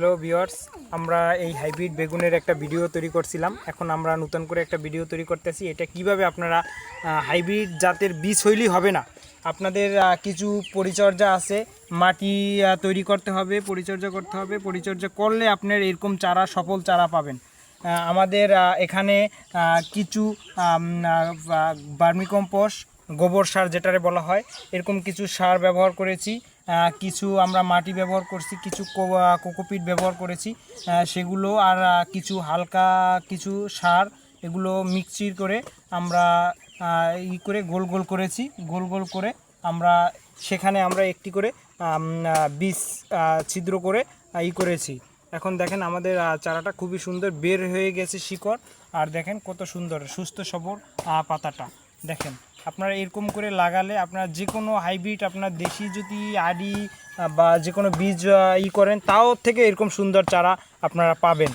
Hello viewers, আমরা এই hybrid বেগুনের একটা ভিডিও তৈরি করছিলাম। এখন আমরা নতুন করে একটা ভিডিও তৈরি করতেছি। এটা কিভাবে আপনারা হাইব্রিড জাতের বীজ হইলেই হবে না, আপনাদের কিছু পরিচর্যা আছে। মাটি তৈরি করতে হবে, পরিচর্যা করতে হবে। পরিচর্যা করলে আপনার এরকম চারা, সফল চারা পাবেন। আমাদের এখানে কিছু ভার্মিকম্পোস্ট, গোবর সার যেটারে বলা হয়, এরকম কিছু সার ব্যবহার করেছি। কিছু আমরা মাটি ব্যবহার করছি, কিছু কোকোপিট ব্যবহার করেছি, সেগুলো আর কিছু হালকা কিছু সার, এগুলো মিক্সির করে আমরা করে গোল গোল করেছি। গোল গোল করে আমরা সেখানে আমরা একটি করে বীজ ছিদ্র করে করেছি। এখন দেখেন আমাদের চারাটা খুবই সুন্দর বের হয়ে গেছে শিকড়। আর দেখেন কত সুন্দর সুস্থ সবল পাতাটা দেখেন। আপনারা এরকম করে লাগালে আপনার যে কোনো হাইব্রিড, আপনার দেশি যদি আড়ি বা যে কোনো বীজ করেন, তাও থেকে এরকম সুন্দর চারা আপনারা পাবেন।